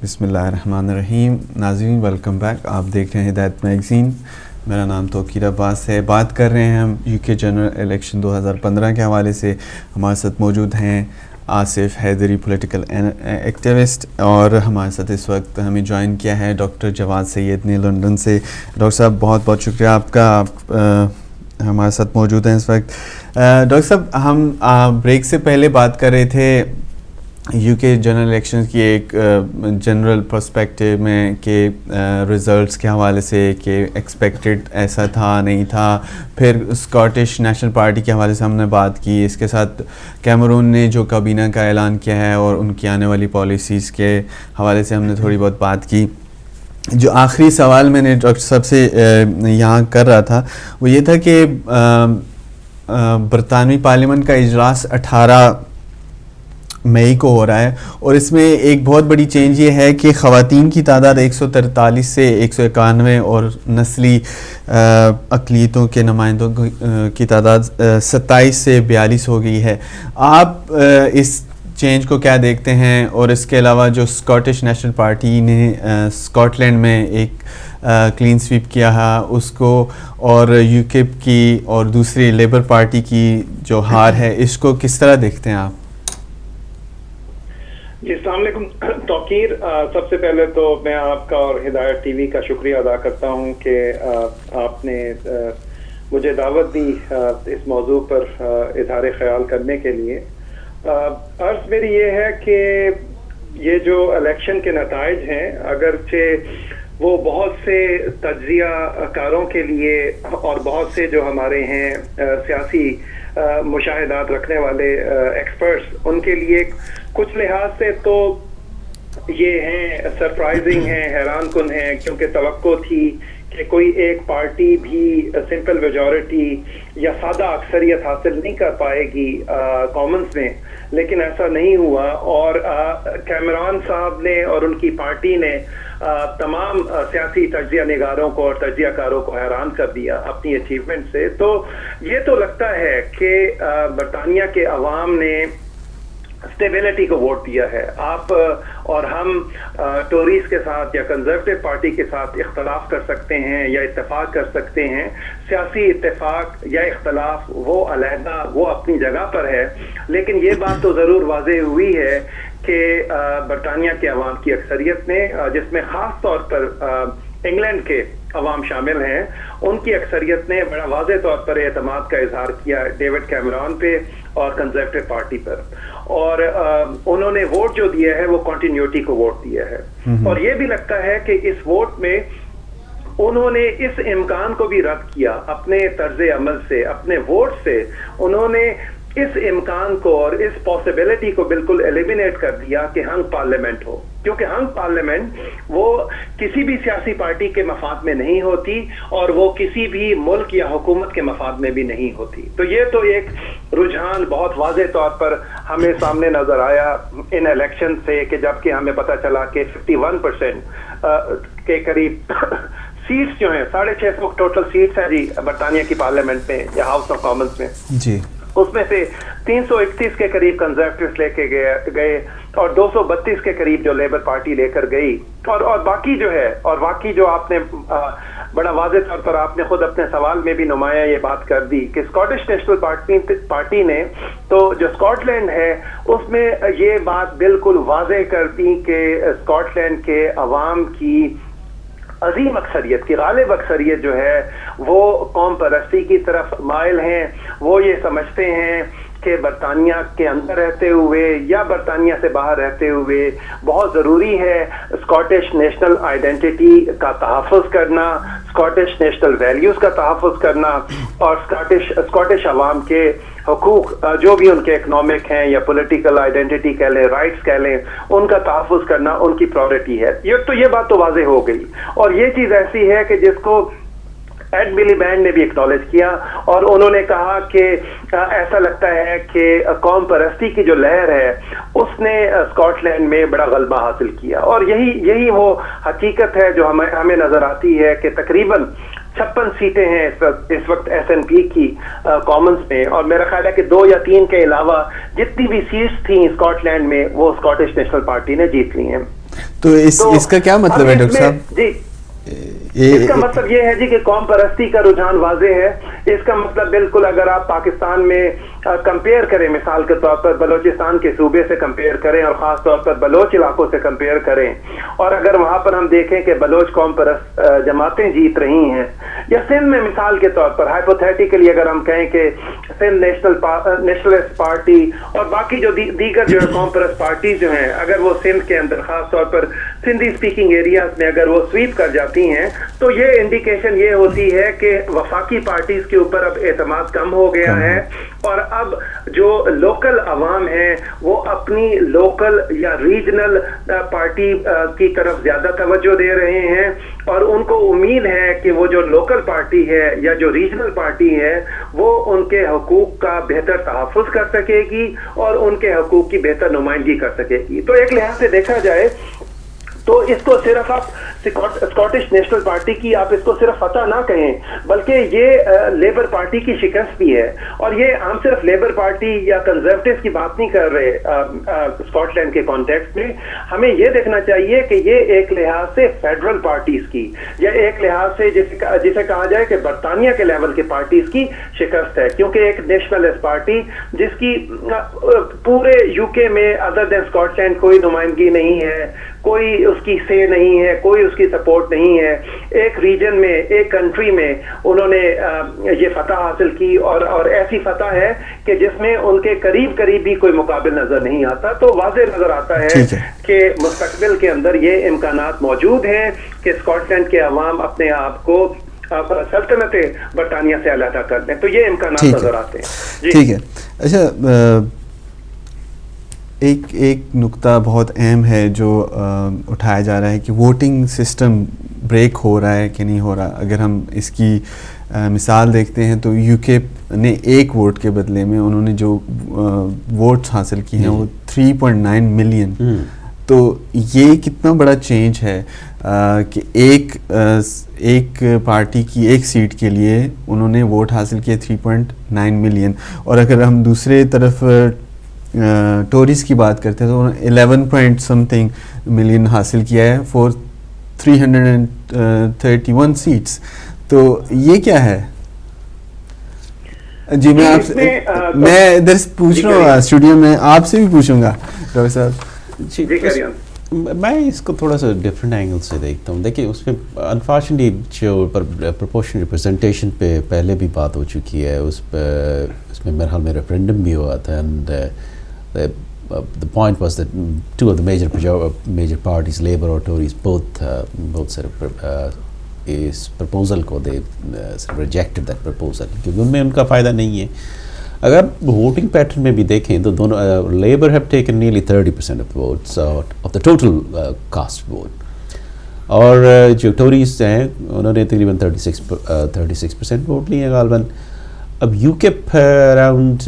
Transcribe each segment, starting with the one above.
بسم اللہ الرحمن الرحیم. ناظرین ویلکم بیک. آپ دیکھ رہے ہیں ہدایت میگزین. میرا نام توقیر عباس ہے. بات کر رہے ہیں ہم یو کے جنرل الیکشن 2015 کے حوالے سے. ہمارے ساتھ موجود ہیں آصف حیدری, پولیٹیکل ایکٹیوسٹ, اور ہمارے ساتھ اس وقت ہمیں جوائن کیا ہے ڈاکٹر جواد سید نے لندن سے. ڈاکٹر صاحب بہت بہت شکریہ آپ کا, آپ ہمارے ساتھ موجود ہیں اس وقت. ڈاکٹر صاحب ہم بریک سے پہلے بات کر رہے تھے یو کے جنرل الیکشن کی ایک جنرل پرسپیکٹیو میں کہ ریزلٹس کے حوالے سے کہ ایکسپیکٹڈ ایسا تھا نہیں تھا. پھر اسکاٹش نیشنل پارٹی کے حوالے سے ہم نے بات کی. اس کے ساتھ کیمرون نے جو کابینہ کا اعلان کیا ہے اور ان کی آنے والی پالیسیز کے حوالے سے ہم نے تھوڑی بہت بات کی. جو آخری سوال میں نے ڈاکٹر صاحب سے یہاں کر رہا تھا وہ یہ تھا کہ برطانوی پارلیمنٹ کا اجلاس 18 مئی کو ہو رہا ہے, اور اس میں ایک بہت بڑی چینج یہ ہے کہ خواتین کی تعداد 143 سے 191 اور نسلی اقلیتوں کے نمائندوں کی تعداد 27 سے 42 ہو گئی ہے. آپ اس چینج کو کیا دیکھتے ہیں؟ اور اس کے علاوہ جو اسکاٹش نیشنل پارٹی نے اسکاٹ لینڈ میں ایک کلین سویپ کیا ہے اس کو, اور یو کیپ کی اور دوسری لیبر پارٹی کی جو ہار ہے, اس کو کس طرح دیکھتے ہیں آپ؟ جی السلام علیکم توقیر. سب سے پہلے تو میں آپ کا اور ہدایت ٹی وی کا شکریہ ادا کرتا ہوں کہ آپ نے مجھے دعوت دی اس موضوع پر اظہار خیال کرنے کے لیے. عرض میری یہ ہے کہ یہ جو الیکشن کے نتائج ہیں اگرچہ وہ بہت سے تجزیہ کاروں کے لیے اور بہت سے جو ہمارے ہیں سیاسی مشاہدات رکھنے والے ایکسپرٹس, ان کے لیے کچھ لحاظ سے تو یہ ہیں سرپرائزنگ ہیں, حیران کن ہیں, کیونکہ توقع تھی کہ کوئی ایک پارٹی بھی سمپل میجورٹی یا سادہ اکثریت حاصل نہیں کر پائے گی کامنز میں, لیکن ایسا نہیں ہوا. اور کیمرون صاحب نے اور ان کی پارٹی نے تمام سیاسی تجزیہ نگاروں کو اور تجزیہ کاروں کو حیران کر دیا اپنی اچیومنٹ سے. تو یہ تو لگتا ہے کہ برطانیہ کے عوام نے اسٹیبلٹی کو ووٹ دیا ہے. آپ اور ہم ٹوریز کے ساتھ یا کنزرویٹو پارٹی کے ساتھ اختلاف کر سکتے ہیں یا اتفاق کر سکتے ہیں. سیاسی اتفاق یا اختلاف وہ علیحدہ, وہ اپنی جگہ پر ہے, لیکن یہ بات تو ضرور واضح ہوئی ہے کہ برطانیہ کے عوام کی اکثریت نے, جس میں خاص طور پر انگلینڈ کے عوام شامل ہیں, ان کی اکثریت نے بڑا واضح طور پر اعتماد کا اظہار کیا ڈیوڈ کیمرون پہ اور کنزرویٹو پارٹی پر, اور انہوں نے ووٹ جو دیا ہے وہ کنٹینیوٹی کو ووٹ دیا ہے. اور یہ بھی لگتا ہے کہ اس ووٹ میں انہوں نے اس امکان کو بھی رد کیا اپنے طرز عمل سے, اپنے ووٹ سے انہوں نے اس امکان کو اور اس پاسبلٹی کو بالکل ایلیمینیٹ کر دیا کہ ہنگ پارلیمنٹ ہو, کیونکہ ہنگ پارلیمنٹ وہ کسی بھی سیاسی پارٹی کے مفاد میں نہیں ہوتی اور وہ کسی بھی ملک یا حکومت کے مفاد میں بھی نہیں ہوتی. تو یہ تو ایک رجحان بہت واضح طور پر ہمیں سامنے نظر آیا ان الیکشن سے, کہ جبکہ ہمیں پتہ چلا کہ 51% کے قریب سیٹس جو ہیں, 650 ٹوٹل سیٹس ہیں جی برطانیہ کی پارلیمنٹ میں یا ہاؤس آف کامنز میں جی, اس میں سے 331 کے قریب کنزرویٹوز لے کے گئے اور 232 کے قریب جو لیبر پارٹی لے کر گئی. اور باقی جو ہے, اور باقی جو آپ نے بڑا واضح طور پر آپ نے خود اپنے سوال میں بھی نمایاں یہ بات کر دی کہ اسکاٹش نیشنل پارٹی نے تو جو اسکاٹ لینڈ ہے اس میں یہ بات بالکل واضح کر دی کہ اسکاٹ لینڈ کے عوام کی عظیم اکثریت کی غالب اکثریت جو ہے وہ قوم پرستی کی طرف مائل ہیں. وہ یہ سمجھتے ہیں کہ برطانیہ کے اندر رہتے ہوئے یا برطانیہ سے باہر رہتے ہوئے بہت ضروری ہے اسکاٹش نیشنل آئیڈینٹی کا تحفظ کرنا, اسکاٹش نیشنل ویلیوز کا تحفظ کرنا, اور اسکاٹش عوام کے حقوق جو بھی ان کے اکنامک ہیں یا پولیٹیکل آئیڈینٹی کہہ لیں, رائٹس کہہ لیں, ان کا تحفظ کرنا ان کی پرائورٹی ہے. یہ بات تو واضح ہو گئی. اور یہ چیز ایسی ہے کہ جس کو ایڈ ملی بینڈ نے بھی اکنالج کیا, اور انہوں نے کہا کہ ایسا لگتا ہے کہ قوم پرستی کی جو لہر ہے اس نے اسکاٹ لینڈ میں بڑا غلبہ حاصل کیا. اور یہی وہ حقیقت ہے جو ہمیں نظر آتی ہے کہ تقریباً 56 سیٹیں ہیں اس وقت ایس این پی کی کامنز میں, اور میرا خیال ہے کہ 2 یا 3 کے علاوہ جتنی بھی سیٹس تھیں اسکاٹ لینڈ میں وہ اسکاٹش نیشنل پارٹی نے جیت لی ہیں. تو اس کا کیا مطلب ہے ڈاکٹر صاحب؟ جی اس کا مطلب یہ ہے جی کہ قوم پرستی کا رجحان واضح ہے. اس کا مطلب بالکل اگر آپ پاکستان میں کمپیئر کریں، مثال کے طور پر بلوچستان کے صوبے سے کمپیئر کریں اور خاص طور پر بلوچ علاقوں سے کمپیئر کریں، اور اگر وہاں پر ہم دیکھیں کہ بلوچ قوم پرست جماعتیں جیت رہی ہیں، یا سندھ میں مثال کے طور پر ہائپوتھیٹیکلی اگر ہم کہیں کہ سندھ نیشنلسٹ پارٹی اور باقی جو دیگر جو قوم پرست پارٹی جو ہیں، اگر وہ سندھ کے اندر خاص طور پر سندھی اسپیکنگ ایریاز میں اگر وہ سویپ کر جاتی ہیں، تو یہ انڈیکیشن یہ ہوتی ہے کہ وفاقی پارٹیز کے اوپر اب اعتماد کم ہو گیا ہے، اور اب جو لوکل عوام ہیں وہ اپنی لوکل یا ریجنل پارٹی کی طرف زیادہ توجہ دے رہے ہیں، اور ان کو امید ہے کہ وہ جو لوکل پارٹی ہے یا جو ریجنل پارٹی ہے وہ ان کے حقوق کا بہتر تحفظ کر سکے گی اور ان کے حقوق کی بہتر نمائندگی کر سکے گی. تو ایک لحاظ سے دیکھا جائے تو اس کو صرف آپ اسکاٹش نیشنل پارٹی کی آپ اس کو صرف فتح نہ کہیں، بلکہ یہ لیبر پارٹی کی شکست بھی ہے. اور یہ ہم صرف لیبر پارٹی یا کنزرویٹوز کی بات نہیں کر رہے اسکاٹ لینڈ کے کانٹیکسٹ میں. ہمیں یہ دیکھنا چاہیے کہ یہ ایک لحاظ سے فیڈرل پارٹیز کی یا ایک لحاظ سے جسے کہا جائے کہ برطانیہ کے لیول کے پارٹیز کی شکست ہے، کیونکہ ایک نیشنلسٹ پارٹی جس کی پورے یو کے میں ادر دین اسکاٹ لینڈ کوئی نمائندگی نہیں ہے، کوئی اس کی سے نہیں ہے، کوئی اس کی سپورٹ نہیں ہے، ایک ریجن میں ایک کنٹری میں انہوں نے یہ فتح حاصل کی، اور ایسی فتح ہے کہ جس میں ان کے قریب بھی کوئی مقابل نظر نہیں آتا. تو واضح نظر آتا ہے کہ مستقبل کے اندر یہ امکانات موجود ہیں کہ اسکاٹ لینڈ کے عوام اپنے آپ کو سلطنت برطانیہ سے علیحدہ کر دیں. تو یہ امکانات نظر آتے ہیں. ٹھیک ہے. اچھا، ایک نقطہ بہت اہم ہے جو اٹھایا جا رہا ہے کہ ووٹنگ سسٹم بریک ہو رہا ہے کہ نہیں ہو رہا. اگر ہم اس کی مثال دیکھتے ہیں تو یو کے نے ایک ووٹ کے بدلے میں انہوں نے جو ووٹس حاصل کی ہیں وہ 3.9 ملین. تو یہ کتنا بڑا چینج ہے کہ ایک پارٹی کی ایک سیٹ کے لیے انہوں نے ووٹ حاصل کیے 3.9 ملین. اور اگر ہم دوسرے طرف ٹوریز کی بات کرتے ہیں تو انہوں نے 11 ملین حاصل کیا ہے فور 331 سیٹس. تو یہ کیا ہے؟ جی میں آپ سے ادھر پوچھ رہا ہوں اسٹوڈیو میں، آپ سے بھی پوچھوں گا ڈاکٹر صاحب. میں اس کو تھوڑا سا ڈفرینٹ اینگل سے دیکھتا ہوں. دیکھیے اس میں انفارچونیٹلی جو پروپورشن ریپرزنٹیشن پہ پہلے بھی بات ہو چکی ہے، اس میں میرے حال میں ریفرینڈم بھی ہوا تھا. And the point was that two of the major parties, Labour or Tories, both sort of اس proposal کو they sort of rejected that proposal کیونکہ ان میں ان کا فائدہ نہیں ہے. اگر ووٹنگ پیٹرن میں بھی دیکھیں تو دونوں labour have taken nearly 30% of votes of the total cost vote, اور جو ٹوریز ہیں انہوں نے تقریباً 36% ووٹ لیے ہیں غالباً. اب یو کے around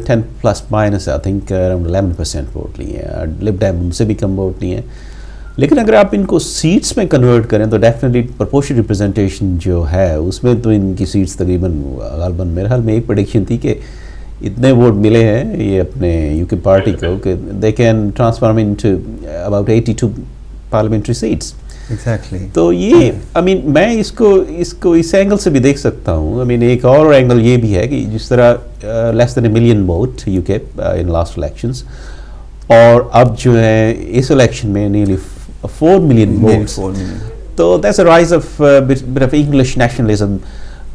10 plus minus I think around 11% vote لیے ہیں. لب ڈیم ان سے بھی کم ووٹ لیے ہیں. لیکن اگر آپ ان کو سیٹس میں کنورٹ کریں تو ڈیفینیٹلی پرپورشن ریپرزنٹیشن جو ہے اس میں تو ان کی سیٹس تقریباً غالباً میرے حال میں ایک پریڈکشن تھی کہ اتنے ووٹ ملے ہیں یہ اپنے یو کے پارٹی کو کہ they can transform into about 82 parliamentary seats. Exactly. تو یہ میں اس کو اس اینگل سے بھی دیکھ سکتا ہوں. ایک اور اینگل یہ بھی ہے کہ جس طرح لیس دین 1 ملین ووٹ یو کے ان لاسٹ الیکشنز، اور اب جو ہے اس الیکشن میں نیئرلی 4 ملین ووٹس، تو that's a rise of but of English nationalism.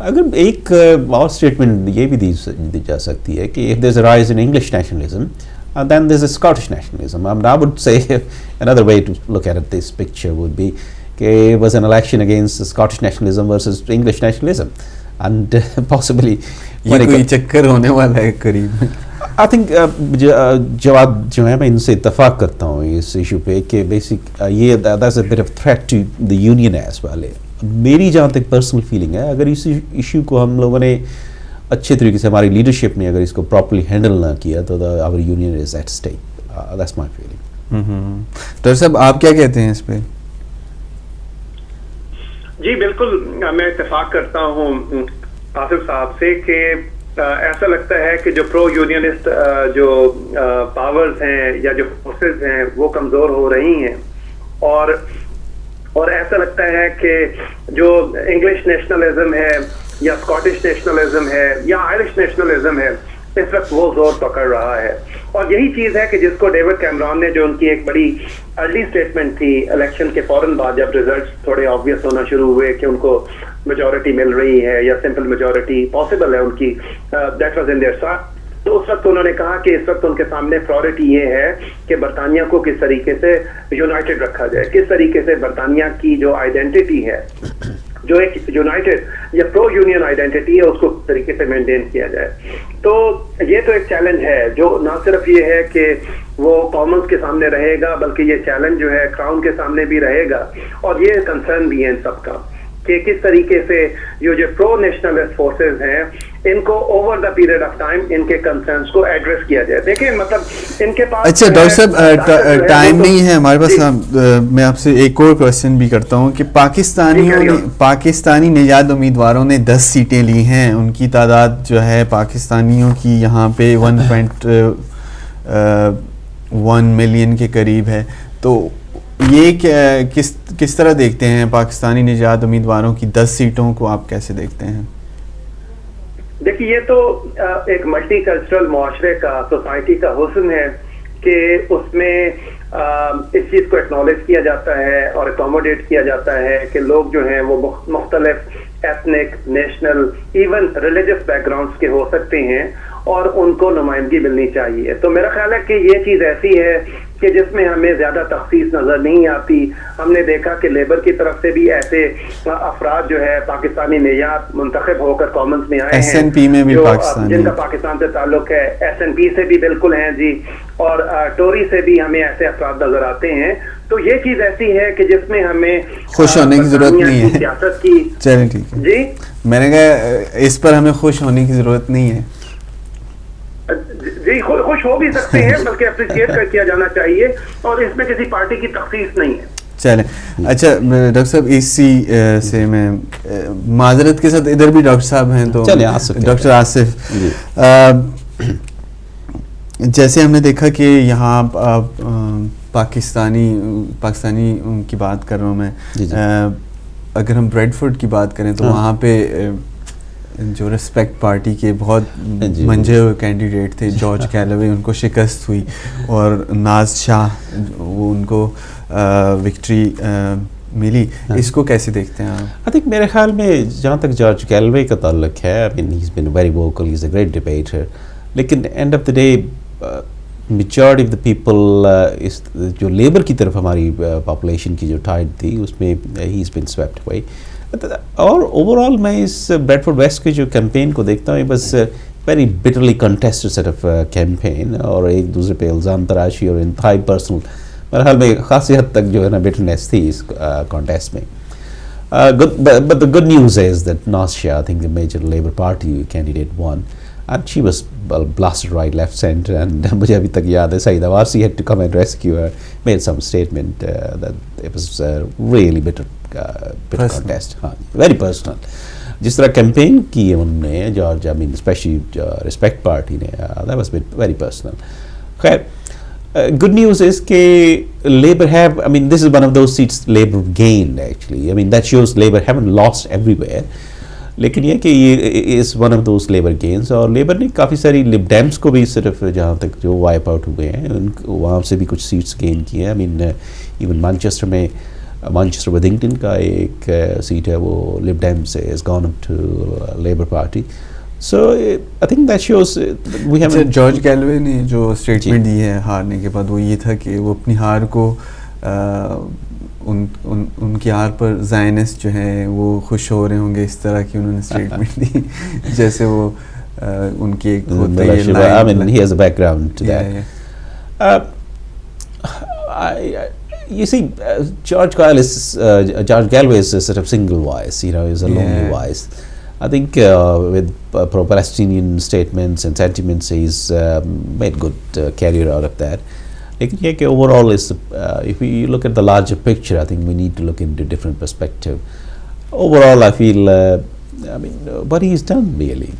اگر ایک اور اسٹیٹمنٹ یہ بھی دی جا سکتی ہے کہ if there's a rise in English nationalism, then there's a Scottish nationalism. I would say another way to look at it, this picture would be it was an election against Scottish nationalism versus English nationalism, and possibly یہ کوئی چکر ہونے والا ہے قریب. I think جواب جو ہے میں ان سے اتفاق کرتا ہوں اس ایشو پہ کہ بیسک یہ that's a bit of threat to the union as well. میری جہاں تک پرسنل فیلنگ ہے اگر اس ایشو کو ہم لوگوں نے اچھے طریقے سے ہماری لیڈرشپ نے اگر اس کو پراپرلی ہینڈل نہ کیا تو our union is at stake. That's my feeling. Doctor صاحب آپ کیا کہتے ہیں اس پہ؟ جی بالکل میں اتفاق کرتا ہوں آصف صاحب سے کہ ایسا لگتا ہے کہ جو پرو یونینسٹ جو پاورز ہیں یا جو فورسز ہیں وہ کمزور ہو رہی ہیں، اور ایسا لگتا ہے کہ جو انگلش نیشنلزم ہے یا اسکاٹش نیشنلزم ہے یا آئرش نیشنلزم ہے اس وقت وہ زور پکڑ رہا ہے. اور یہی چیز ہے کہ جس کو ڈیوڈ کیمرون نے جو ان کی ایک بڑی ارلی اسٹیٹمنٹ تھی الیکشن کے فوراً بعد جب ریزلٹس تھوڑے آبویس ہونا شروع ہوئے کہ ان کو میجورٹی مل رہی ہے یا سمپل میجورٹی پاسبل ہے ان کی, that was in their side. تو اس وقت انہوں نے کہا کہ اس وقت ان کے سامنے پرائورٹی یہ ہے کہ برطانیہ کو کس طریقے سے یونائٹڈ رکھا جائے, کس طریقے سے برطانیہ کی جو آئیڈینٹی ہے, جو ایک یونائٹڈ یا پرو یونین آئیڈینٹی ہے, اس کو کس طریقے سے مینٹین کیا جائے. تو یہ تو ایک چیلنج ہے جو نہ صرف یہ ہے کہ وہ کامنس کے سامنے رہے گا بلکہ یہ چیلنج جو ہے کراؤن کے سامنے بھی رہے گا. اور یہ کنسرن بھی ہے ان سب کا کہ کس طریقے سے جو پرو نیشنلسٹ فورسز ہیں ان کو over the period of time ان کے کنسرنس کو ایڈریس کیا جائے. دیکھیں مطلب ان کے پاس اچھا ڈاکٹر صاحب ٹائم نہیں ہے ہمارے پاس, میں آپ سے ایک اور کوشچن بھی کرتا ہوں کہ پاکستانی نژاد امیدواروں نے 10 سیٹیں لی ہیں, ان کی تعداد جو ہے پاکستانیوں کی یہاں پہ 1.1 ملین کے قریب ہے. تو یہ کس طرح دیکھتے ہیں پاکستانی نژاد امیدواروں کی 10 سیٹوں کو, آپ کیسے دیکھتے ہیں؟ دیکھیے یہ تو ایک ملٹی کلچرل معاشرے کا, سوسائٹی کا حسن ہے کہ اس میں اس چیز کو ایکنالج کیا جاتا ہے اور اکوموڈیٹ کیا جاتا ہے کہ لوگ جو ہیں وہ مختلف ethnic, national, even religious back grounds کے ہو سکتے ہیں اور ان کو نمائندگی ملنی چاہیے. تو میرا خیال ہے کہ یہ چیز ایسی ہے کہ جس میں ہمیں زیادہ تخصیص نظر نہیں آتی. ہم نے دیکھا کہ لیبر کی طرف سے بھی ایسے افراد جو ہے پاکستانی نژاد منتخب ہو کر کامنس میں آئے ہیں, SNP میں بھی جن کا پاکستان سے تعلق ہے, SNP سے بھی بالکل ہیں جی, اور ٹوری سے بھی ہمیں ایسے افراد نظر آتے ہیں. تو یہ چیز ایسی ہے کہ جس میں ہمیں خوش ہونے کی ضرورت نہیں ہے سیاست کی. چلیں ٹھیک ہے جی, میں نے کہا اس پر ہمیں خوش ہونے کی ضرورت نہیں ہے. جی خوش ہو بھی سکتے ہیں بلکہ اپریشیٹ کیا جانا چاہیے اور اس میں کسی پارٹی کی تخصیص نہیں ہے. چلیں اچھا ڈاکٹر صاحب اسی سے میں معذرت کے ساتھ ادھر بھی ڈاکٹر صاحب ہیں تو ڈاکٹر آصف, جیسے ہم نے دیکھا کہ یہاں پاکستانی کی بات کر رہا ہوں میں, اگر ہم بریڈ فورڈ کی بات کریں تو وہاں پہ جو ریسپیکٹ پارٹی کے بہت منجے ہوئے کینڈیڈیٹ تھے, جارج گیلوے, ان کو شکست ہوئی اور ناز شاہ وہ ان کو وکٹری ملی. اس کو کیسے دیکھتے ہیں آپ؟ آئی تھنک میرے خیال میں جہاں تک جارج گیلوے کا تعلق ہے, I mean he is been very vocal, he is a great debater, لیکن end of the day majority of the people جو لیبر کی طرف ہماری پاپولیشن کی جو ٹائڈ تھی اس میں ہی از بین سویپٹ اوے. اور اوور آل میں اس بریڈ فورڈ ویسٹ کے جو کیمپین کو دیکھتا ہوں, بس very bitterly contested set of campaign, اور ایک دوسرے پہ الزام تراشی اور انتہائی پرسنل, میرے خیال میں خاصی حد تک جو ہے نا بٹرنیس تھی اس کانٹیسٹ میں. But the good news is that Naz Shah, I think the major Labour Party candidate won, and she was blasted right, left, centre, and مجھے ابھی تک یاد ہے Saeed Awarsi had to come and rescue her, made some statement that it was really bitter contest, very personal. جس طرح campaign کی انہوں نے George, I mean especially respect party نے, that was very personal. خیر, good news is کہ Labour have, I mean this is one of those seats Labour gained actually, I mean that shows Labour haven't lost everywhere, لیکن یہ کہ یہ is one of those Labour gains. اور Labour نے کافی ساری لب dams کو بھی صرف جہاں تک جو وائپ آؤٹ ہوئے ہیں وہاں سے بھی کچھ سیٹس گین کی ہیں. I mean ایون مانچسٹر میں مانچسٹر ودنگٹن کا ایک سیٹ ہے وہ لب ڈیم سے has gone up to Labour Party. So I think that shows we have. George Galway نے جو اسٹیٹمنٹ دی ہے ہارنے کے بعد وہ یہ تھا کہ وہ اپنی ہار کو ان کی ہار پر زائنسٹ جو ہیں وہ خوش ہو رہے ہوں گے, اس طرح کی انہوں نے اسٹیٹمنٹ دی جیسے وہ ان کی ایک ہوتا ہے. I mean he has a background to that. You see, George Galloway is a sort of single voice, you know, he's a lonely voice. I think with pro-Palestinian statements and sentiments, he's made good career out of that. Lekin ye ke overall is, if we look at the larger picture, I think we need to look into different perspective. Overall, I feel, I mean, what he's done really,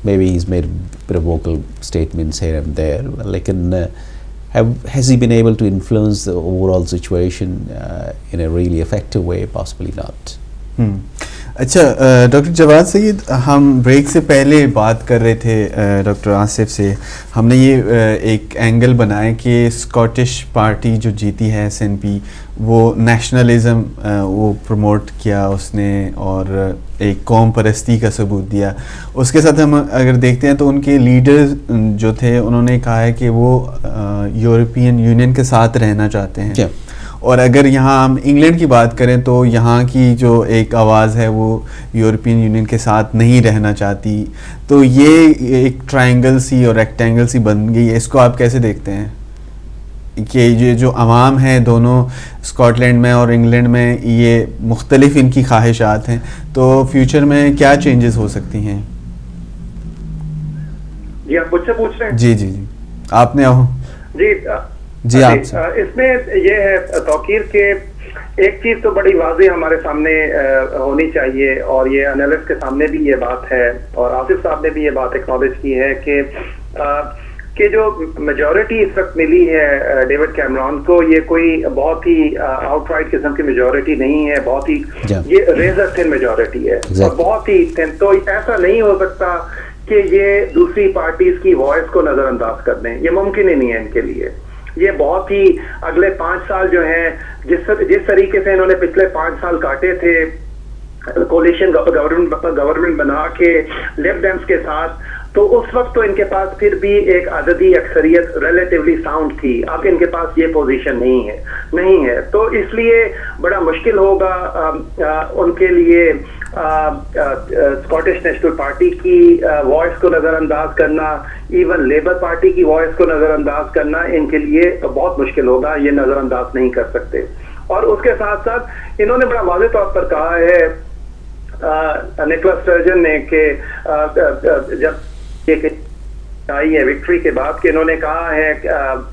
maybe he's made a bit of vocal statements here and there, lekin has he been able to influence the overall situation in a really effective way? Possibly not. اچھا doctor جواد سعید, ہم break سے پہلے بات کر رہے تھے doctor Asif سے, ہم نے یہ ایک اینگل بنایا کہ اسکاٹش پارٹی جو جیتی ہے ایس این پی, وہ نیشنلزم وہ پروموٹ کیا اس نے اور ایک قوم پرستی کا ثبوت دیا. اس کے ساتھ ہم اگر دیکھتے ہیں تو ان کے لیڈر جو تھے انہوں نے کہا ہے کہ وہ یورپین یونین کے ساتھ رہنا چاہتے ہیں. اور اگر یہاں ہم انگلینڈ کی بات کریں تو یہاں کی جو ایک آواز ہے وہ یورپین یونین کے ساتھ نہیں رہنا چاہتی. تو یہ ایک ٹرائنگل سی اور ریکٹینگل سی بن گئی ہے, اس کو آپ کیسے دیکھتے ہیں کہ یہ جو عوام ہیں دونوں اسکاٹ لینڈ میں اور انگلینڈ میں یہ مختلف ان کی خواہشات ہیں, تو فیوچر میں کیا چینجز ہو سکتی ہیں؟ جی آپ مجھ سے پوچھ رہے ہیں؟ جی جی جی آپ نے جی اس میں یہ ہے توقیر کے ایک چیز تو بڑی واضح ہمارے سامنے ہونی چاہیے, اور یہ انالسٹ کے سامنے بھی یہ بات ہے اور آصف صاحب نے بھی یہ بات ایکنالج کی ہے کہ جو میجورٹی اس وقت ملی ہے ڈیوڈ کیمرون کو, یہ کوئی بہت ہی آؤٹ رائٹ قسم کی میجورٹی نہیں ہے, بہت ہی یہ ریزر تھن میجورٹی ہے اور بہت ہی تھن. تو ایسا نہیں ہو سکتا کہ یہ دوسری پارٹیز کی وائس کو نظر انداز کر دیں, یہ ممکن ہی نہیں ہے ان کے لیے. یہ بہت ہی اگلے 5 سال جو ہیں جس طریقے سے انہوں نے پچھلے 5 سال کاٹے تھے کولیشن گورنمنٹ بنا کے لیفٹ ڈیمس کے ساتھ, تو اس وقت تو ان کے پاس پھر بھی ایک عددی اکثریت ریلیٹیولی ساؤنڈ تھی. اب ان کے پاس یہ پوزیشن نہیں ہے. تو اس لیے بڑا مشکل ہوگا ان کے لیے اسکاٹش نیشنل پارٹی کی وائس کو نظر انداز کرنا, ایون لیبر پارٹی کی وائس کو نظر انداز کرنا ان کے لیے بہت مشکل ہوگا, یہ نظر انداز نہیں کر سکتے. اور اس کے ساتھ ساتھ انہوں نے بڑا واضح طور پر کہا ہے نکولس اسٹرجن نے کہ جب یہ آئی ہے وکٹری کے بعد کہ انہوں نے کہا ہے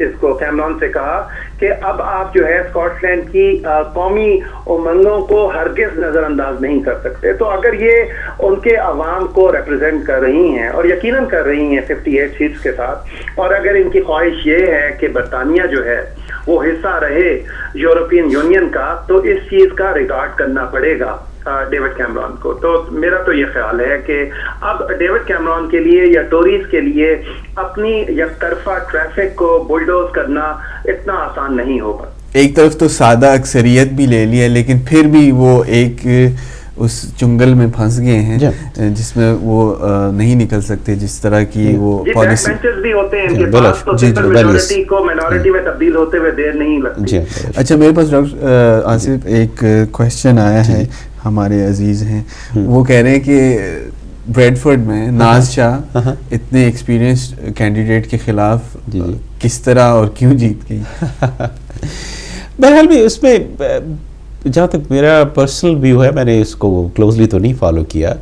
اس کو کیمرون سے کہا کہ اب آپ جو ہے اسکاٹ لینڈ کی قومی امنگوں کو ہرگز نظر انداز نہیں کر سکتے. تو اگر یہ ان کے عوام کو ریپرزینٹ کر رہی ہیں اور یقیناً کر رہی ہیں 58 سیٹس کے ساتھ, اور اگر ان کی خواہش یہ ہے کہ برطانیہ جو ہے وہ حصہ رہے یورپین یونین کا, تو اس چیز کا ریگارڈ کرنا پڑے گا ڈیوڈ کیمرون کو. تو میرا تو یہ خیال ہے کہ اب ڈیوڈ کیمرون کے لیے یا ٹوریز کے لیے اپنی یک طرفہ ٹریفک کو بلڈوز کرنا اتنا آسان نہیں ہوگا. ایک طرف تو سادہ اکثریت بھی لے لی ہے, لیکن پھر بھی وہ ایک اس چنگل میں پھنس گئے ہیں جس میں وہ نہیں نکل سکتے, جس طرح کی وہ پالیسی بھی ہوتے ہیں ان کے پاس, تو میجورٹی کو مائنورٹی میں تبدیل ہوتے ہوئے دیر نہیں لگتی. اچھا میرے پاس ڈاکٹر آصف ایک کویسچن آیا ہے, ہمارے عزیز ہیں وہ کہہ رہے ہیں کہ بریڈفورڈ میں ناز شاہ اتنے ایکسپیرینسڈ کینڈیڈیٹ کے خلاف کس طرح اور کیوں جیت گئی؟ بہرحال بھی اس میں جہاں تک میرا پرسنل ویو ہے, میں نے اس کو کلوزلی تو نہیں فالو کیا,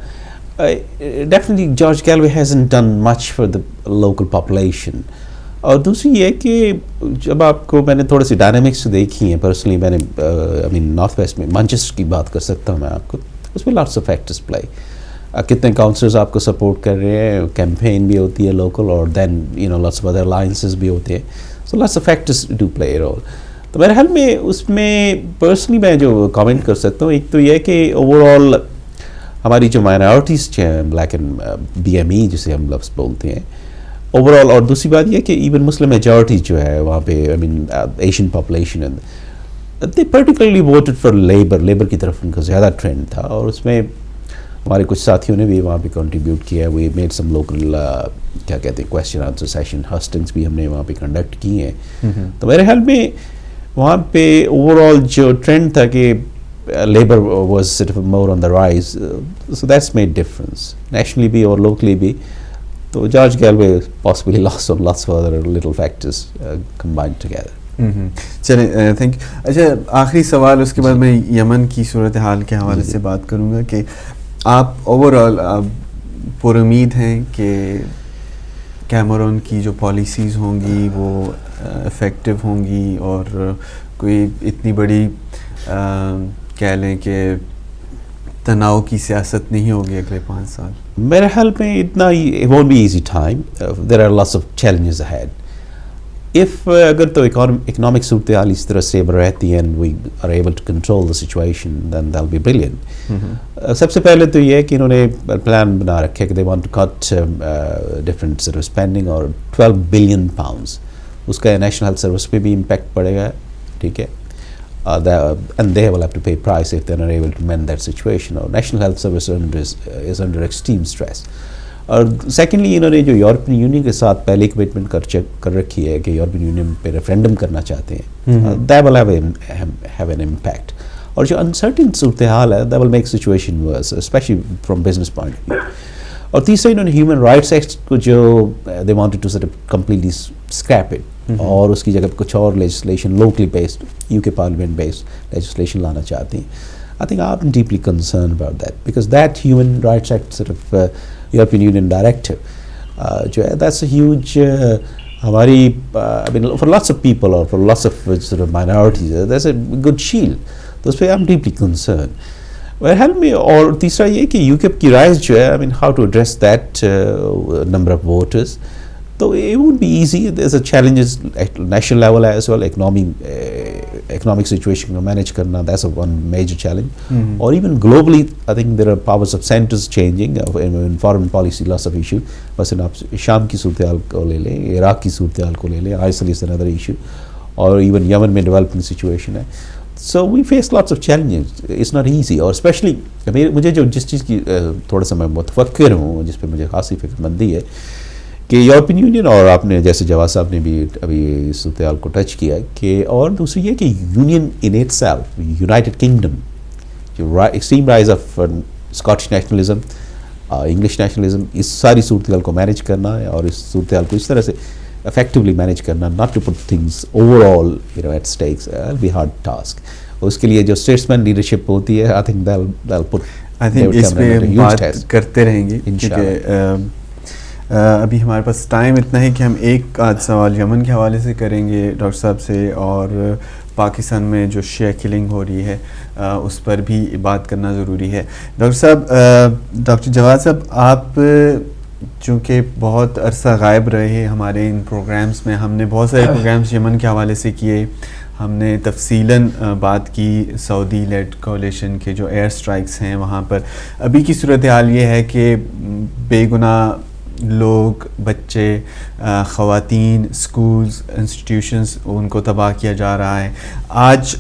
definitely George Galway hasn't done much for the local population. اور دوسری یہ کہ جب آپ کو میں نے تھوڑی سی ڈائنامکس دیکھی ہیں پرسنلی, میں نے نارتھ ویسٹ میں مانچسٹر کی بات کر سکتا ہوں میں آپ کو, اس میں لاٹس آف فیکٹرز پلے. کتنے کاؤنسلرز آپ کو سپورٹ کر رہے ہیں, کیمپین بھی ہوتی ہے لوکل, اور then lots of other alliances بھی ہوتے ہیں, so lots of factors do play a role. تو میرے حال میں اس میں پرسنلی میں جو کامنٹ کر سکتا ہوں, ایک تو یہ کہ اوور آل ہماری جو مائنورٹیز ہیں black and B M E جسے ہم لفظ بولتے ہیں اوور آل, اور دوسری بات یہ کہ ایون مسلم میجورٹی جو ہے وہاں پہ Asian population they particularly voted for labour کی طرف ان کا زیادہ ٹرینڈ تھا. اور اس میں ہمارے کچھ ساتھیوں نے بھی وہاں پہ کنٹریبیوٹ کیا ہے, وی میڈ سم لوکل کیا کہتے ہیں کویسچن آنسر سیشن ہسٹنگس بھی ہم نے وہاں پہ کنڈکٹ کی ہیں. تو میرے خیال میں وہاں پہ اوور آل جو ٹرینڈ تھا کہ Labour was more on the rise, so that's made difference nationally بھی اور لوکلی بھی. تو George Galloway possibly lost on lots of other little factors combined together. چلیں تھینک یو. اچھا آخری سوال, اس کے بعد میں یمن کی صورتحال کے حوالے سے بات کروں گا کہ آپ اوور آل پر امید ہیں کہ کیمرون کی جو پالیسیز ہوں گی وہ افیکٹو ہوں گی اور کوئی اتنی بڑی کہہ لیں کہ تناؤ کی سیاست نہیں ہوگی اگلے 5 سال؟ میرے خیال میں اتنا it won't be easy time. There are lots of challenges ahead. if اگر تو economic صورتحال اس طرح stable رہتی ہے and we are able to control the situation, then that'll be brilliant. سب سے پہلے تو یہ ہے کہ انہوں نے پلان بنا رکھا ہے کہ they want to cut different sort of spending اور 12 billion pounds. اس کا نیشنل ہیلتھ سروس پہ بھی امپیکٹ پڑے گا, ٹھیک ہے, and they will have to pay price if they're not able to mend that situation. اور national health service is under extreme stress. اور secondly انہوں نے جو یورپین یونین کے ساتھ پہلے کمٹمنٹ کر رکھی ہے کہ یورپین یونین پہ ریفرینڈم کرنا چاہتے ہیں, that will have an impact. اور جو انسرٹن صورتحال ہے that will make situation worse, especially from business point of view. اور تیسرا انہوں نے ہیومن رائٹس ایکٹ کو جو they wanted to sort of completely scrap it اور اس کی جگہ کچھ اور legislation locally based UK parliament based legislation لانا چاہتے ہیں. I think I'm deeply concerned about that because that human rights act sort of European Union directive جو ہے that's a huge ہماری I mean for lots of people or for lots of sort of minorities that's a good shield. تو اس پہ I'm deeply concerned. help me. اور تیسرا یہ کہ UKIP کی رائز جو ہے I mean how to address that number of voters. تو it won't be easy. There's a challenges at national level as well. Economic situation کو manage کرنا, that's a one major challenge. Or even globally, I think there are powers of centers changing. In foreign policy, lots of issues. مثلا آپ شام کی صورتحال کو لے لیں, عراق کی صورتحال کو لے لیں, ISIL is another issue. اور even یمن میں developing situation ہے. So we face lots of challenges. It's not easy. اور especially مجھے جو جس چیز کی تھوڑا سا میں متفکر ہوں, جس پہ مجھے خاصی فکر مندی ہے کہ یورپین یونین, اور آپ نے جیسے جواز صاحب نے بھی ابھی صورتحال کو ٹچ کیا کہ, اور دوسری یہ کہ union in itself, United Kingdom, جو extreme rise of Scottish nationalism, English nationalism, اس ساری صورتحال کو مینیج کرنا ہے اور اس صورتحال کو اس طرح سے effectively manage کرنا, not to put things overall at stakes, it'll be hard task. اس کے لیے جو statesman leadership ہوتی ہے, I think that'll put I think اس پہ بات کرتے رہیں گے کیونکہ ابھی ہمارے پاس ٹائم اتنا ہے کہ ہم ایک آدھ سوال یمن کے حوالے سے کریں گے ڈاکٹر صاحب سے, اور پاکستان میں جو شیعہ کلنگ ہو رہی ہے اس پر بھی بات کرنا ضروری ہے. ڈاکٹر صاحب, ڈاکٹر جواز صاحب, آپ چونکہ بہت عرصہ غائب رہے ہمارے ان پروگرامز میں, ہم نے بہت سارے پروگرامز یمن کے حوالے سے کیے, ہم نے تفصیلاً بات کی سعودی لیڈ کولیشن کے جو ایئر سٹرائکس ہیں وہاں پر. ابھی کی صورتحال یہ ہے کہ بے گناہ لوگ, بچے, خواتین, سکولز, انسٹیٹیوشنز, ان کو تباہ کیا جا رہا ہے. آج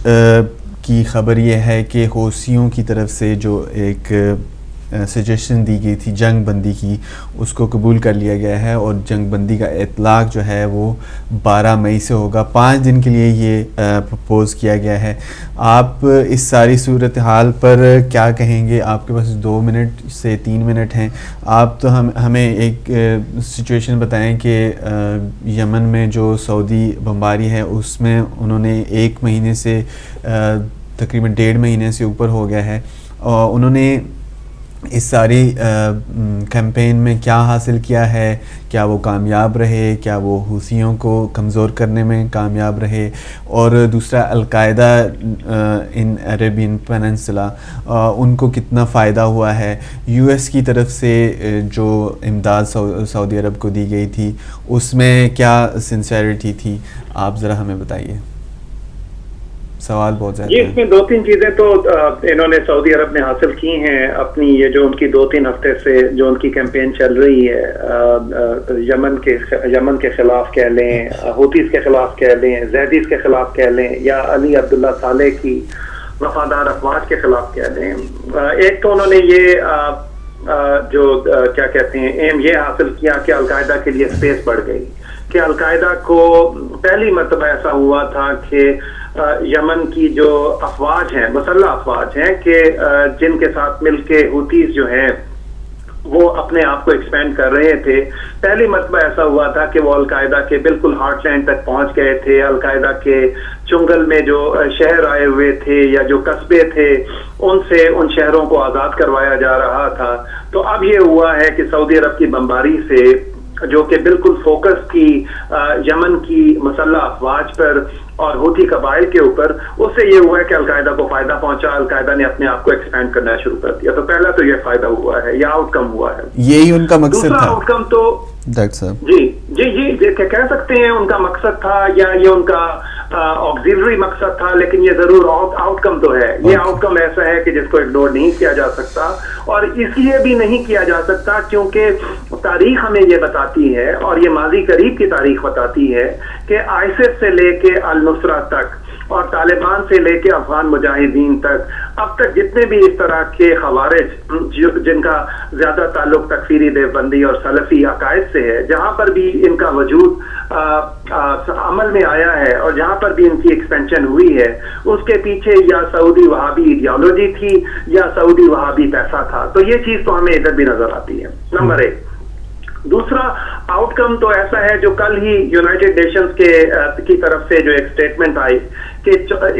کی خبر یہ ہے کہ حوثیوں کی طرف سے جو ایک سجیشن دی گئی تھی جنگ بندی کی, اس کو قبول کر لیا گیا ہے اور جنگ بندی کا اطلاق جو ہے وہ 12 مئی سے ہوگا. 5 دن کے لیے یہ پرپوز کیا گیا ہے. آپ اس ساری صورتحال پر کیا کہیں گے؟ آپ کے پاس 2 منٹ سے 3 منٹ ہیں. آپ تو ہمیں ایک سچویشن بتائیں کہ یمن میں جو سعودی بمباری ہے اس میں انہوں نے 1 مہینے سے تقریباً 1.5 مہینے سے اوپر ہو گیا ہے, اور انہوں نے اس ساری کیمپین میں کیا حاصل کیا ہے؟ کیا وہ کامیاب رہے؟ کیا وہ حوثیوں کو کمزور کرنے میں کامیاب رہے؟ اور دوسرا, القاعدہ ان عربین پیننسلا, ان کو کتنا فائدہ ہوا ہے؟ یو ایس کی طرف سے جو امداد سعودی عرب کو دی گئی تھی اس میں کیا سنسیریٹی تھی؟ آپ ذرا ہمیں بتائیے. سوال بہت زیادہ جی, اس میں 2-3 چیزیں تو انہوں نے سعودی عرب نے حاصل کی ہیں اپنی, یہ جو ان کی 2-3 ہفتے سے جو ان کی کیمپین چل رہی ہے یمن کے خلاف کہہ لیں, حوثیز کے خلاف کہہ لیں, زیدیز کے خلاف کہہ لیں, یا علی عبداللہ صالح کی وفادار افواج کے خلاف کہہ لیں. ایک تو انہوں نے یہ جو کیا کہتے ہیں ایم یہ حاصل کیا کہ القاعدہ کے لیے اسپیس بڑھ گئی, کہ القاعدہ کو پہلی مرتبہ ایسا ہوا تھا کہ یمن کی جو افواج ہیں, مسلح افواج ہیں, کہ جن کے ساتھ مل کے حوثیز جو ہیں وہ اپنے آپ کو ایکسپینڈ کر رہے تھے, پہلی مرتبہ ایسا ہوا تھا کہ وہ القاعدہ کے بالکل ہارٹ لینڈ تک پہنچ گئے تھے. القاعدہ کے چنگل میں جو شہر آئے ہوئے تھے یا جو قصبے تھے, ان سے ان شہروں کو آزاد کروایا جا رہا تھا. تو اب یہ ہوا ہے کہ سعودی عرب کی بمباری سے, جو کہ بالکل فوکس تھی یمن کی مسلح افواج پر اور حوثی قبائل کے اوپر, اس سے یہ ہوا ہے کہ القاعدہ کو فائدہ پہنچا, القاعدہ نے اپنے آپ کو ایکسپینڈ کرنا شروع کر دیا. تو پہلا تو یہ فائدہ ہوا ہے یا آؤٹ کم ہوا ہے, یہی ان کا مقصد تھا. دوسرا آؤٹ کم تو ڈاکٹر صاحب جی کہہ سکتے ہیں ان کا مقصد تھا یا یہ ان کا آکسیلری مقصد تھا، لیکن یہ ضرور آؤٹ کم تو ہے. یہ آؤٹ کم ایسا ہے کہ جس کو اگنور نہیں کیا جا سکتا، اور اس لیے بھی نہیں کیا جا سکتا کیونکہ تاریخ ہمیں یہ بتاتی ہے، اور یہ ماضی قریب کی تاریخ بتاتی ہے، کہ آئسس سے لے کے النصرہ تک اور طالبان سے لے کے افغان مجاہدین تک اب تک جتنے بھی اس طرح کے خوارج جن کا زیادہ تعلق تکفیری دیوبندی اور سلفی عقائد سے ہے، جہاں پر بھی ان کا وجود عمل میں آیا ہے اور جہاں پر بھی ان کی ایکسپینشن ہوئی ہے، اس کے پیچھے یا سعودی وہابی ایڈیالوجی تھی یا سعودی وہابی پیسہ تھا. تو یہ چیز تو ہمیں ادھر بھی نظر آتی ہے. نمبر 1. دوسرا آؤٹ کم تو ایسا ہے جو کل ہی یونائٹڈ نیشنز کی طرف سے جو ایک سٹیٹمنٹ آئی کہ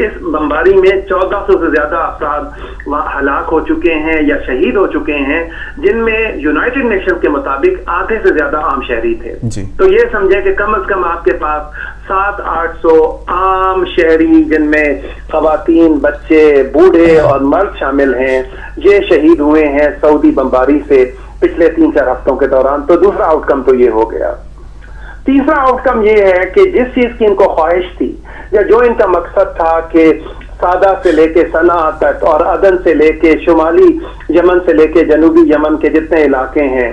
اس بمباری میں 1400 سے زیادہ افراد ہلاک ہو چکے ہیں یا شہید ہو چکے ہیں، جن میں یونائٹڈ نیشنز کے مطابق آدھے سے زیادہ عام شہری تھے. تو یہ سمجھے کہ کم از کم آپ کے پاس 700-800 عام شہری، جن میں خواتین، بچے، بوڑھے اور مرد شامل ہیں، یہ شہید ہوئے ہیں سعودی بمباری سے پچھلے 3-4 ہفتوں کے دوران. تو دوسرا آؤٹ کم تو یہ ہو گیا. تیسرا آؤٹ کم یہ ہے کہ جس چیز کی ان کو خواہش تھی یا جو ان کا مقصد تھا کہ سادہ سے لے کے صنعا تک اور عدن سے لے کے شمالی یمن سے لے کے جنوبی یمن کے جتنے علاقے ہیں،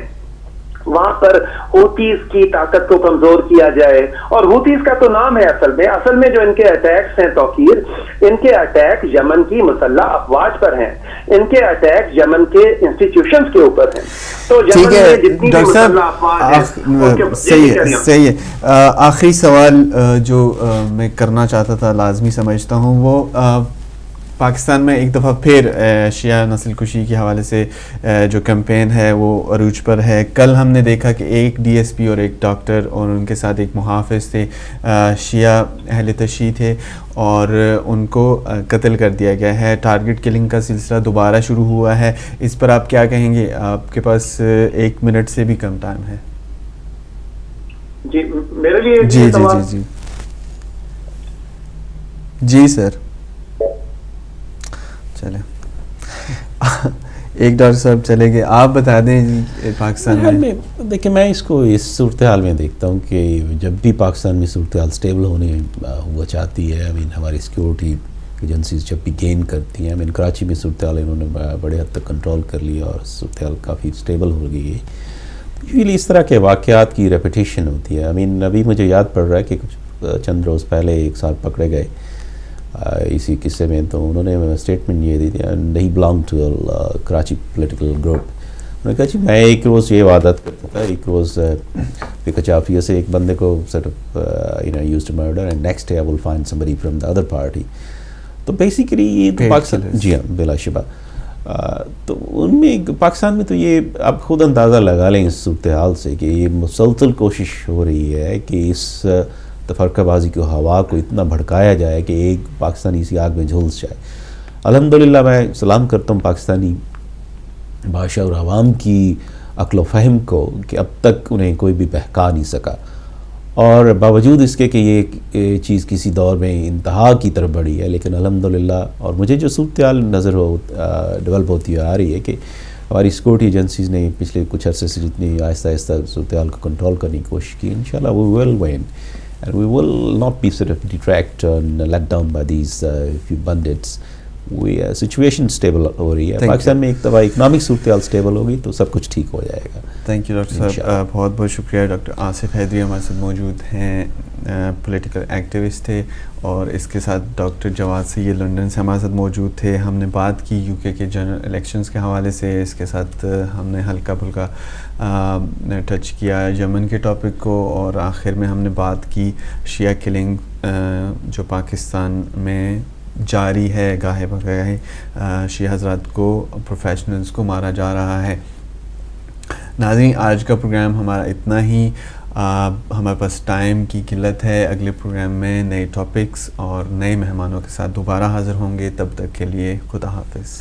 وہاں پر ہوتیز کی طاقت کو کمزور کیا جائے. اور ہوتیز کا تو نام ہے اصل میں جو ان کے اٹیکس ہیں توقیر، ان کے اٹیک یمن کی مسلح افواج پر ہیں، ان کے اٹیک یمن کے انسٹیٹیوشنز کے اوپر ہیں. تو یمن میں جتنی بھی مسلح افواج ہیں. صحیح ہے. آخری سوال جو میں کرنا چاہتا تھا، لازمی سمجھتا ہوں، وہ پاکستان میں ایک دفعہ پھر شیعہ نسل کشی کے حوالے سے جو کیمپین ہے وہ عروج پر ہے. کل ہم نے دیکھا کہ ایک ڈی ایس پی اور ایک ڈاکٹر اور ان کے ساتھ ایک محافظ تھے، شیعہ اہل تشیع تھے، اور ان کو قتل کر دیا گیا ہے. ٹارگٹ کلنگ کا سلسلہ دوبارہ شروع ہوا ہے. اس پر آپ کیا کہیں گے؟ آپ کے پاس 1 منٹ سے بھی کم ٹائم ہے. جی میرے لیے جی سر چلیں. ایک ڈاکٹر صاحب چلے گئے، آپ بتا دیں جی پاکستان میں. دیکھیں میں اس کو اس صورتحال میں دیکھتا ہوں کہ جب بھی پاکستان میں صورتحال سٹیبل ہونے ہوا چاہتی ہے، ہماری سیکورٹی ایجنسیز جب بھی گین کرتی ہیں، کراچی میں صورتحال انہوں نے بڑے حد تک کنٹرول کر لیا اور صورتحال کافی سٹیبل ہو گئی ہے. یوزلی اس طرح کے واقعات کی ریپیٹیشن ہوتی ہے. ابھی مجھے یاد پڑ رہا ہے کہ کچھ چند روز پہلے ایک ساتھ پکڑے گئے اسی قصے میں، تو انہوں نے اسٹیٹمنٹ یہ دی تھی، نہیں belong to Karachi political group. انہوں نے کہا جی میں ایک روز یہ وعدت کرتا تھا، ایک روز کچافیہ سے ایک بندے کو سٹ آف use to murder and next day I will find somebody from the other party. تو بیسیکلی یہ پاکستان، جی ہاں بلا شبہ، تو ان میں پاکستان میں تو یہ آپ خود اندازہ لگا لیں اس صورتحال سے کہ یہ مسلسل کوشش ہو رہی ہے کہ اس تفرقہ بازی کو ہوا کو اتنا بھڑکایا جائے کہ ایک پاکستانی اسی آگ میں جھلس جائے. الحمدللہ میں سلام کرتا ہوں پاکستانی بادشاہ اور عوام کی عقل و فہم کو کہ اب تک انہیں کوئی بھی بہکا نہیں سکا، اور باوجود اس کے کہ یہ چیز کسی دور میں انتہا کی طرف بڑھی ہے، لیکن الحمدللہ. اور مجھے جو صورتحال نظر ڈیولپ ہوتی آ رہی ہے کہ ہماری سیکورٹی ایجنسیز نے پچھلے کچھ عرصے سے جتنی آہستہ آہستہ صورتحال کو کنٹرول کرنے کی کوشش کی، انشاءاللہ we will win and we will not be sort of detract and let down by these few bandits. Situation stable ہو رہی ہے پاکستان میں. ایک دفعہ اکنامک صورتحال اسٹیبل ہوگی تو سب کچھ ٹھیک ہو جائے گا. تھینک یو ڈاکٹر صاحب، بہت بہت شکریہ. ڈاکٹر آصف حیدری ہمارے ساتھ موجود ہیں، پولیٹیکل ایکٹیوسٹ تھے، اور اس کے ساتھ ڈاکٹر جواد سید لنڈن سے ہمارے ساتھ موجود تھے. ہم نے بات کی UK کے جنرل الیکشنز کے حوالے سے، اس کے ساتھ ہم نے ہلکا پھلکا ٹچ کیا یمن کے ٹاپک کو، اور آخر میں ہم نے بات کی شیعہ کلنگ جو پاکستان میں جاری ہے، گاہے بگاہے شیعہ حضرات کو، پروفیشنلز کو مارا جا رہا ہے. ناظرین آج کا پروگرام ہمارا اتنا ہی. ہمارے پاس ٹائم کی قلت ہے. اگلے پروگرام میں نئے ٹاپکس اور نئے مہمانوں کے ساتھ دوبارہ حاضر ہوں گے. تب تک کے لیے خدا حافظ.